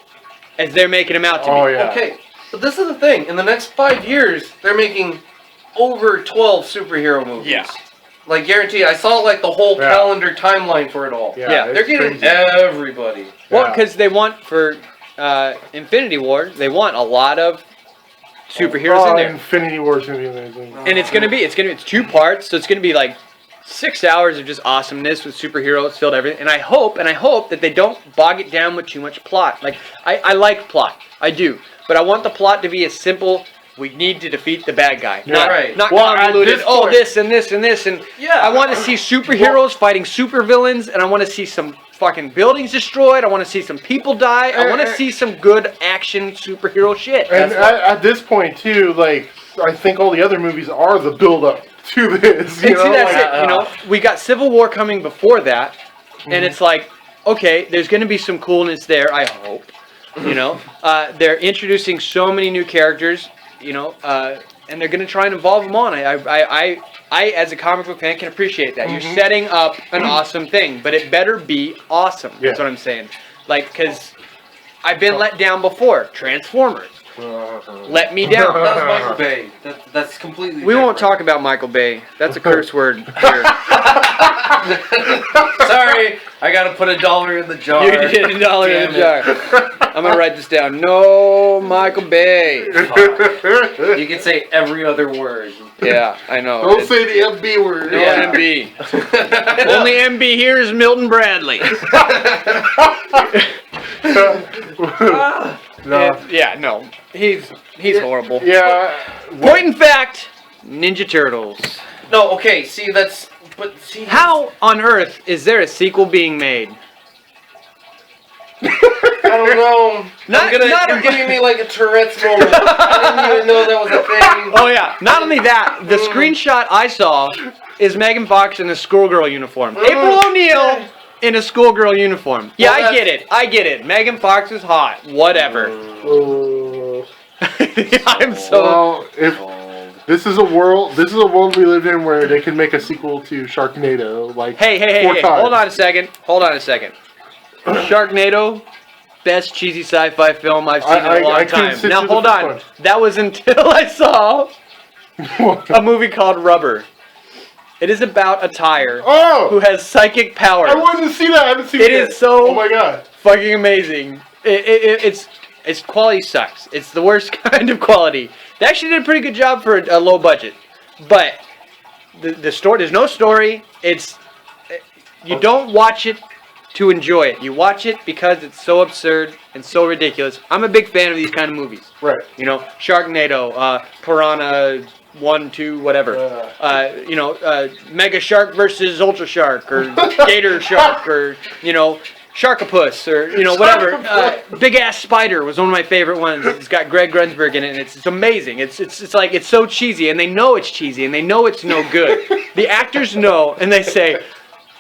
as they're making him out to Oh be. yeah. Okay, but this is the thing. In the next 5 years, they're making over 12 superhero movies. Yeah. Like, guarantee. I saw like the whole Yeah. calendar timeline for it all. Yeah, it's They're getting crazy. everybody. Well, Yeah. because they want for Infinity War, they want a lot of superheroes in there. Infinity War is gonna be amazing. And it's 2 parts, so it's gonna be like 6 hours of just awesomeness with superheroes filled everything. And I hope that they don't bog it down with too much plot. Like I like plot, I do, but I want the plot to be as simple. We need to defeat the bad guy. Yeah. Not, Right. not Well, at convoluted. this Oh, point- this and this and this and Yeah. I want to see superheroes fighting supervillains, and I want to see some fucking buildings destroyed. I want to see some people die. I want to see some good action superhero shit. And That's what- at this point too, like I think all the other movies are the build up to this. And You know, see, that's like, it. You know, we got Civil War coming before that, and it's like, okay, there's going to be some coolness there. I hope. You know, they're introducing so many new characters. You know, and they're going to try and involve them on. I, as a comic book fan, can appreciate that. You're setting up an awesome thing, but it better be awesome. That's Yeah. what I'm saying. Like, because I've been let down before. Transformers let me down. That was Michael Bay. That's completely. We won't different. talk about Michael Bay. That's a curse word here. Sorry, I gotta put $1 in the jar. You did $1 in the Damn jar. I'm gonna write this down. No, Michael Bay. it. You can say every other word. Yeah, I know. Don't say the MB word. No Yeah. MB. Only MB here is Milton Bradley. No. Yeah, no. He's horrible. Yeah. Point in fact, Ninja Turtles. No, okay. See, see. How on earth is there a sequel being made? I don't know. You're giving me like a Tourette's moment. I didn't even know that was a thing. Oh yeah. Not only that, the screenshot I saw is Megan Fox in a schoolgirl uniform. April O'Neil in a schoolgirl uniform. Yeah, Well, I get it. Megan Fox is hot. Whatever. I'm so. Well, if this is a world we live in where they can make a sequel to Sharknado, like Hey, 4 times. hold on a second. Sharknado, best cheesy sci-fi film I've seen in a long I time. consider Now the hold first on. one. That was until I saw a movie called Rubber. It is about a tire who Oh, has psychic powers. I wanted to see that. I haven't seen it. It yet. is so- Oh my god. Fucking amazing. It's quality sucks. It's the worst kind of quality. They actually did a pretty good job for a low budget, but the story, there's no story. You don't watch it to enjoy it. You watch it because it's so absurd and so ridiculous. I'm a big fan of these kind of movies. Right. You know, Sharknado, Piranha 1, 2, whatever. Mega Shark versus Ultra Shark, or Gator Shark, or Sharkopus, or whatever. Big Ass Spider was one of my favorite ones. It's got Greg Grunberg in it, and it's amazing. It's like, it's so cheesy, and they know it's cheesy, and they know it's no good. The actors know, and they say,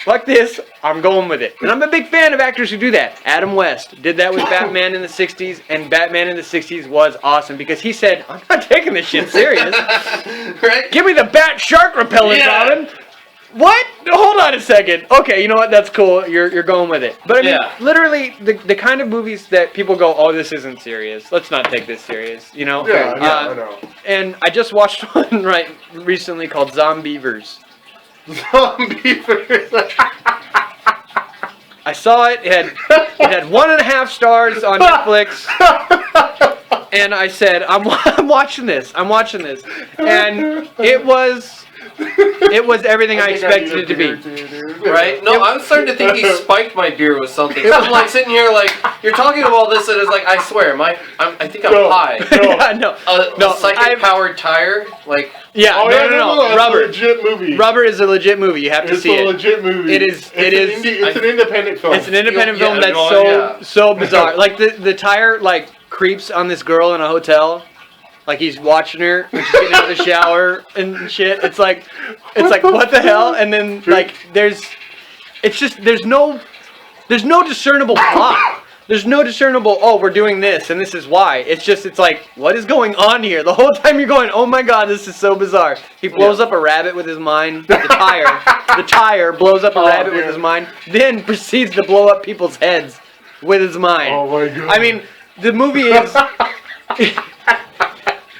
fuck this, I'm going with it. And I'm a big fan of actors who do that. Adam West did that with Batman in the 60s, and Batman in the 60s was awesome because he said, I'm not taking this shit serious. Right? Give me the bat shark repellent, Yeah. Robin. What? Hold on a second. Okay, you know what? That's cool. You're going with it. But I mean, Yeah. literally, the kind of movies that people go, oh, this isn't serious. Let's not take this serious. You know? Yeah, I know. And I just watched one recently called Zombievers. Zombievers. I saw it. It had 1.5 stars on Netflix. And I said, I'm watching this. I'm watching this. And it was everything I expected it to be. Right? No, I was starting to think he spiked my beer with something. I'm like sitting here like, you're talking about this and it's like, I swear, I think I'm No. high. Yeah, no. A psychic powered tire? Like, Yeah, Oh, yeah, no. That's Rubber. a legit movie. Rubber is a legit movie. You have to It's see a it. legit movie. It is- It's an independent film. It's an independent Yeah, film that's no, yeah. so bizarre. Like the tire like creeps on this girl in a hotel. Like he's watching her when she's getting out of the shower and shit. It's like what the hell? And then like there's no discernible plot. There's no discernible, oh, we're doing this and this is why. It's like, what is going on here? The whole time you're going, oh my god, this is so bizarre. He blows up a rabbit with his mind. The tire blows up a rabbit with his mind, then proceeds to blow up people's heads with his mind. Oh my god. I mean, the movie is...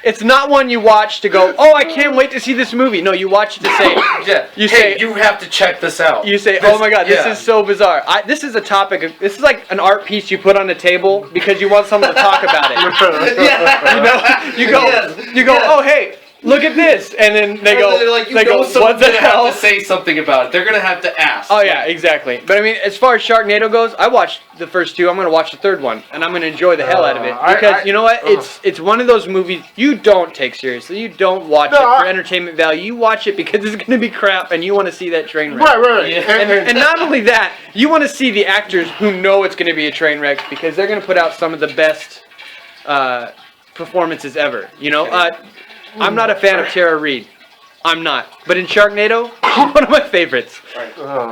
It's not one you watch to go, oh, I can't wait to see this movie. No, you watch it to say... yeah. You hey, say- you have to check this out. You say, This- oh my god, this yeah. is so bizarre. This is a topic, this is like an art piece you put on the table because you want someone to talk about it. Yeah. You know, Yes. you go, Yes. oh hey, look at this, and then they go, They're like, you they know go, someone's what the gonna hell? have to say something about it. They're gonna have to ask. Oh yeah, exactly. But I mean, as far as Sharknado goes, I watched the first two. I'm gonna watch the third one, and I'm gonna enjoy the hell out of it because you know what? It's one of those movies you don't take seriously. You don't watch it for entertainment value. You watch it because it's gonna be crap, and you want to see that train wreck. Right. Yeah. And not only that, you want to see the actors who know it's going to be a train wreck because they're going to put out some of the best performances ever. You know, I'm not a fan of Tara Reid. I'm not. But in Sharknado, she's one of my favorites.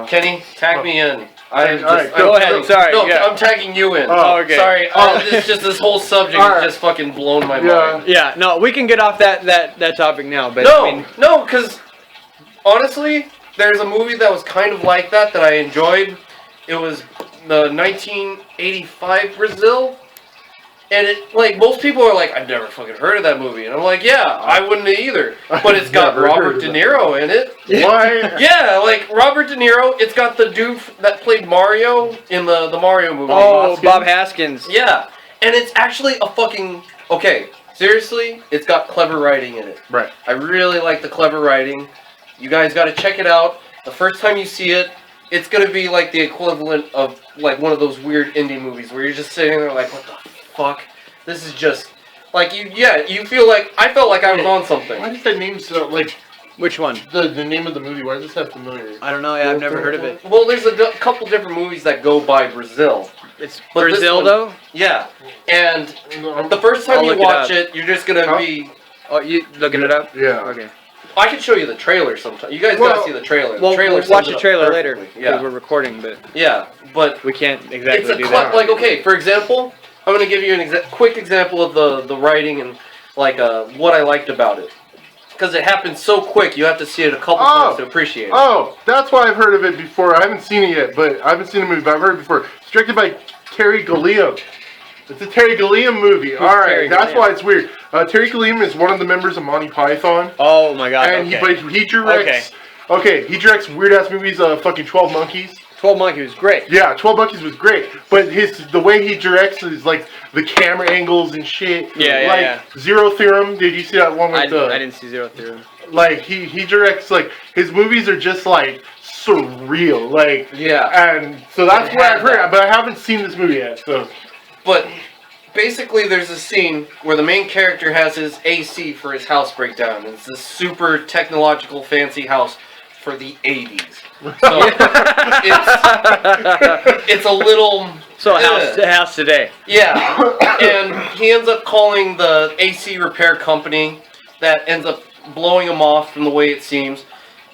Kenny, tag me in. Go ahead. Sorry. No, Yeah. I'm tagging you in. Oh, okay. Sorry. It's just this whole subject Alright. has just fucking blown my Yeah. mind. Yeah. No, we can get off that topic now. But No, I mean, no, because honestly, there's a movie that was kind of like that I enjoyed. It was the 1985 Brazil. And it, like, most people are like, I've never fucking heard of that movie. And I'm like, yeah, I wouldn't either. But it's got Never heard Robert of De that. Niro in it. Why? Yeah, like, Robert De Niro. It's got the dude that played Mario in the Mario movie. oh, Bob Haskins. Yeah. And it's actually a fucking... Okay, seriously, it's got clever writing in it. Right. I really like the clever writing. You guys got to check it out. The first time you see it, it's going to be like the equivalent of like one of those weird indie movies where you're just sitting there like, what the fuck? This is just like you feel like I felt like I was on something. Why does that name so like Which one? the name of the movie? Why does this have familiar? I don't know. Yeah, I've never heard of it. Well, there's a couple different movies that go by Brazil. It's But this Brazil one- though. Yeah. And No, the first time I'll you look it watch up. it, you're just going to Huh? be Oh, you looking it up? Yeah. Okay. I can show you the trailer sometime. You guys Well- gotta see the trailer. Well, the trailer we'll watch sums it the up trailer later perfectly. because Yeah. we're recording, but Yeah, but we can't it's exactly a do that. like okay. For example, I'm gonna give you an quick example of the writing and like what I liked about it because it happened so quick. You have to see it a couple times to appreciate it. Oh, that's why I've heard of it before. I haven't seen it yet, but I haven't seen the movie, but I've heard it before. It's directed by Terry Gilliam. It's a Terry Gilliam movie. Alright, Terry that's Gilliam? why it's weird. Terry Gilliam is one of the members of Monty Python. Oh my god. And Okay. he directs... Okay, he directs weird-ass movies, fucking 12 Monkeys. 12 Monkeys was great. Yeah, 12 Monkeys was great, but the way he directs is like the camera angles and shit. Yeah, like yeah. Zero Theorem. Did you see that one with I didn't see Zero Theorem. Like he directs like his movies are just like surreal, like Yeah. and so that's It what had I've heard, that. but I haven't seen this movie yet. So But basically, there's a scene where the main character has his AC for his house breakdown. It's this super technological, fancy house for the 80s. So it's a little. So house today. Yeah, and he ends up calling the AC repair company that ends up blowing him off from the way it seems.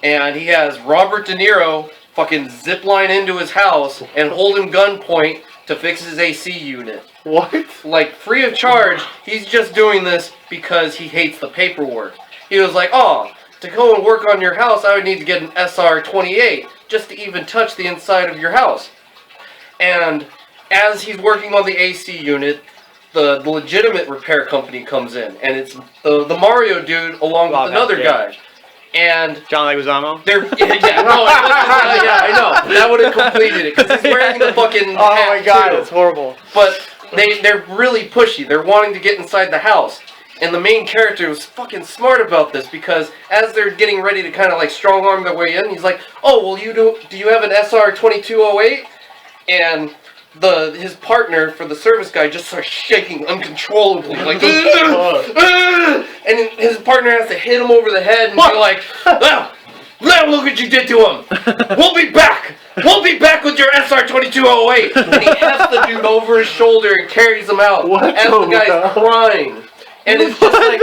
And he has Robert De Niro fucking zip line into his house and hold him gunpoint to fix his AC unit. What? Like, free of charge. He's just doing this because he hates the paperwork. He was like, oh, to go and work on your house, I would need to get an SR-28 just to even touch the inside of your house. And as he's working on the AC unit, the legitimate repair company comes in, and it's the Mario dude along with another guy. And John Leguizamo. they're I know that would have completed it because he's wearing the fucking Oh hat my god, too. it's horrible. But they're really pushy. They're wanting to get inside the house. And the main character was fucking smart about this because as they're getting ready to kind of like strong arm their way in, he's like, "Oh, well, do you have an SR-2208?" And his partner for the service guy just starts shaking uncontrollably, like, and his partner has to hit him over the head and be like, "Now look what you did to him. We'll be back. We'll be back with your SR-2208." And he hefts the dude over his shoulder and carries him out as the guy's crying. And it's just like,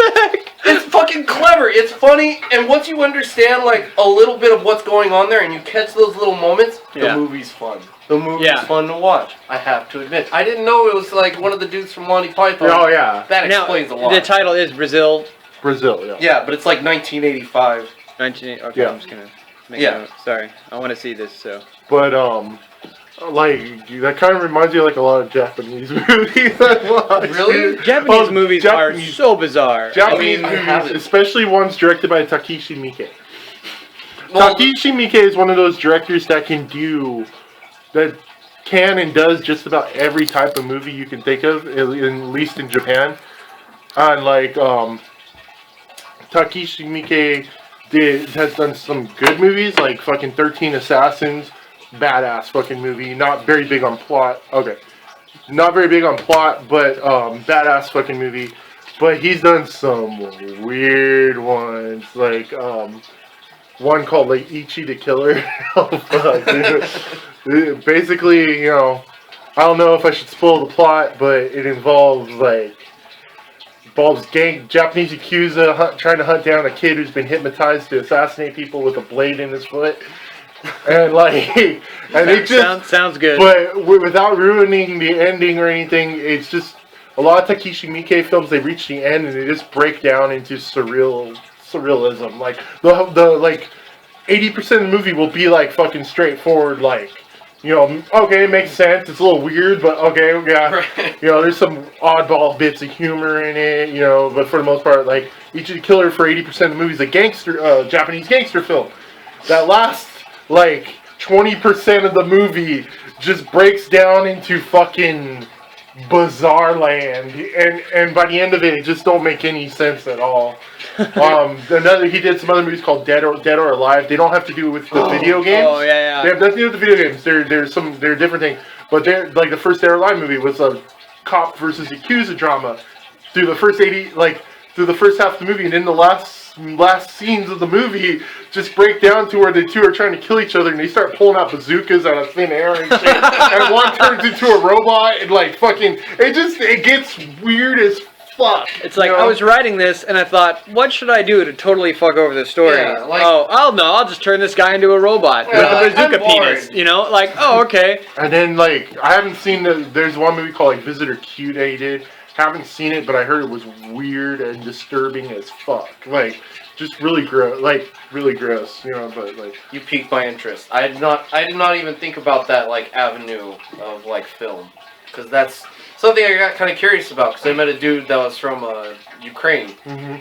it's fucking clever. It's funny. And once you understand like a little bit of what's going on there and you catch those little moments, the movie's fun. The movie's fun to watch, I have to admit. I didn't know it was like one of the dudes from Monty Python. Oh, yeah. That explains a lot. The title is Brazil. Brazil, yeah. Yeah, but it's like 1985. 19. Okay, Yeah. I'm just gonna make a note. Sorry, I want to see this. So. But, like, that kind of reminds me of, like, a lot of Japanese movies I watch. Really? Japanese movies are so bizarre. Japanese I movies, haven't. especially ones directed by Takeshi Miike. Well, Takeshi Miike is one of those directors that can and does just about every type of movie you can think of, at least in Japan. And like Takeshi Miike has done some good movies, like fucking 13 Assassins, badass fucking movie. Not very big on plot. Okay, not very big on plot, but badass fucking movie. But he's done some weird ones, like one called like Ichi the Killer. Oh fuck, dude. Basically, you know, I don't know if I should spoil the plot, but it involves Japanese Yakuza trying to hunt down a kid who's been hypnotized to assassinate people with a blade in his foot. And it just sounds good. But without ruining the ending or anything, it's just a lot of Takeshi Miike films. They reach the end and they just break down into surrealism. Like the 80% of the movie will be like fucking straightforward, like, you know, okay, it makes sense. It's a little weird, but okay, yeah. Right. You know, there's some oddball bits of humor in it, you know, but for the most part, like, Ichi the Killer for 80% of the movie is a Japanese gangster film. That last, like, 20% of the movie just breaks down into fucking bizarre land, and by the end of it just don't make any sense at all. He did some other movies called Dead or Alive. They don't have to do with the video games. Oh yeah. They have nothing to do with the video games. They're different things. But they're like the first Dead or Alive movie was a cop versus Yakuza drama through the first half of the movie, and then the last scenes of the movie just break down to where the two are trying to kill each other, and they start pulling out bazookas out of thin air and shit. And one turns into a robot, and like fucking, it gets weird as fuck. It's like, you know? I was writing this and I thought, what should I do to totally fuck over the story? Yeah, like- I'll just turn this guy into a robot with Yeah, a bazooka I'm bored. penis. You know, like, oh, okay. And then like I haven't seen there's one movie called like Visitor Q that he did. Haven't seen it, but I heard it was weird and disturbing as fuck. Like, just really gross. Like, really gross, you know. But like, You piqued my interest. I did not even think about that like avenue of like film, because that's something I got kind of curious about. Because I met a dude that was from Ukraine,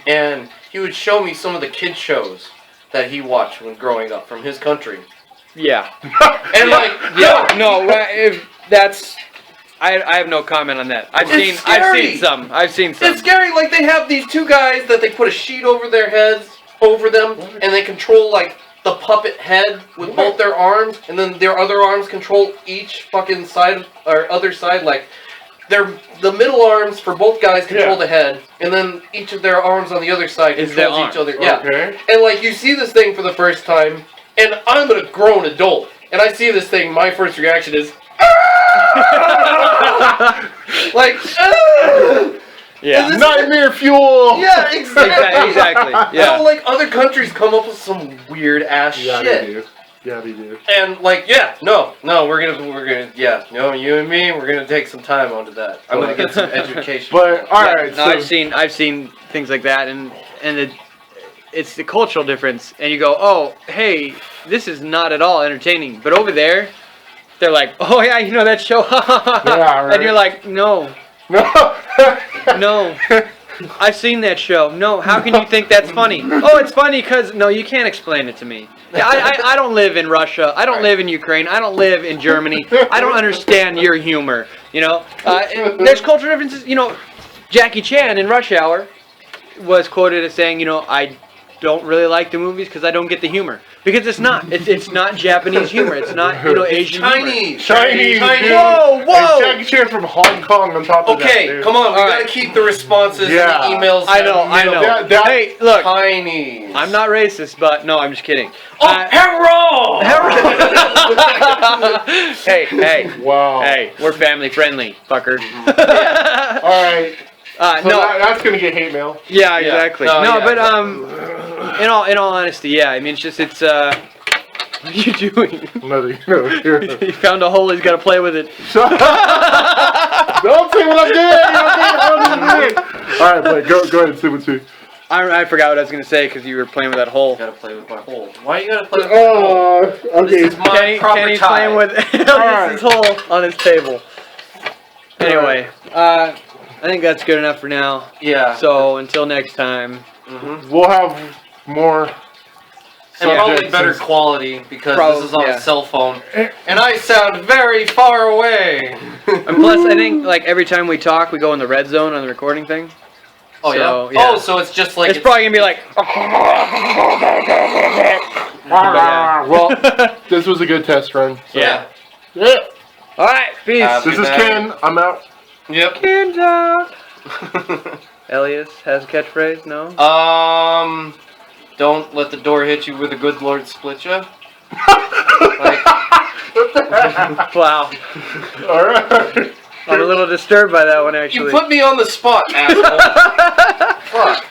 and he would show me some of the kid shows that he watched when growing up from his country. Yeah. And like, If that's, I have no comment on that. I've seen some. It's scary. Like, they have these two guys that they put a sheet over their heads, over them, and they control like the puppet head with both their arms, and then their other arms control each fucking side or other side. Like, the middle arms for both guys control the head, and then each of their arms on the other side controls each other. Yeah. Okay. And like, you see this thing for the first time, and I'm a grown adult, and I see this thing. My first reaction is, like, Yeah. Nightmare fuel. yeah, exactly. Exactly. Yeah. So, like, other countries come up with some weird ass Yeah, shit. they do. Yeah, they do. And like, we're gonna, you and me, we're gonna take some time onto that. I'm gonna get some education. But all right, No, so I've seen things like that, and it's the cultural difference. And you go, oh, hey, this is not at all entertaining. But over there, they're like, oh yeah, you know that show, Yeah, right. and you're like, no, no. I've seen that show. No, how can you think that's funny? Oh, it's funny because, no, you can't explain it to me. I don't live in Russia. I don't live in Ukraine. I don't live in Germany. I don't understand your humor. You know, there's cultural differences. You know, Jackie Chan in Rush Hour was quoted as saying, you know, I don't really like the movies because I don't get the humor. Because it's not. It's not Japanese humor. It's not, you know, Asian humor. Chinese. Chinese. Dude. Whoa, whoa! And Jackie Chan from Hong Kong on top of that. Okay, Dude. come on, we All gotta right. keep the responses Yeah. and the emails. I know. That- Hey, look, Chinese. I'm not racist, but no, I'm just kidding. Oh, hey, Wow. hey, we're family friendly, fucker. All right. So No, that's gonna get hate mail. yeah, exactly. No, No, yeah, but in all honesty, yeah. I mean, it's what are you doing? No. He found a hole. He's got to play with it. Don't say what I'm doing. All right, but go ahead, say what you. I forgot what I was gonna say because you were playing with that hole. gotta play with my hole. Why you gotta play with my hole? Okay. This is my proper Kenny's tie. playing with Elias's hole on his table. Anyway, I think that's good enough for now. Yeah. So until next time. We'll have more. And probably subjects better and- quality because Probably, this is on yeah. a cell phone. And I sound very far away. And plus, I think like every time we talk, we go in the red zone on the recording thing. Oh, So, yeah? yeah. Oh, so it's just like... It's probably gonna be like. Well, this was a good test run. So. Yeah. Yeah. All right. Peace. This is Ken. I'm out. Yep. Kenta. Elias has a catchphrase. No. Don't let the door hit you where the good Lord split you. Wow. All right. I'm a little disturbed by that one You actually. put me on the spot, asshole. Fuck.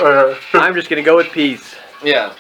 All right. I'm just gonna go with peace. Yeah.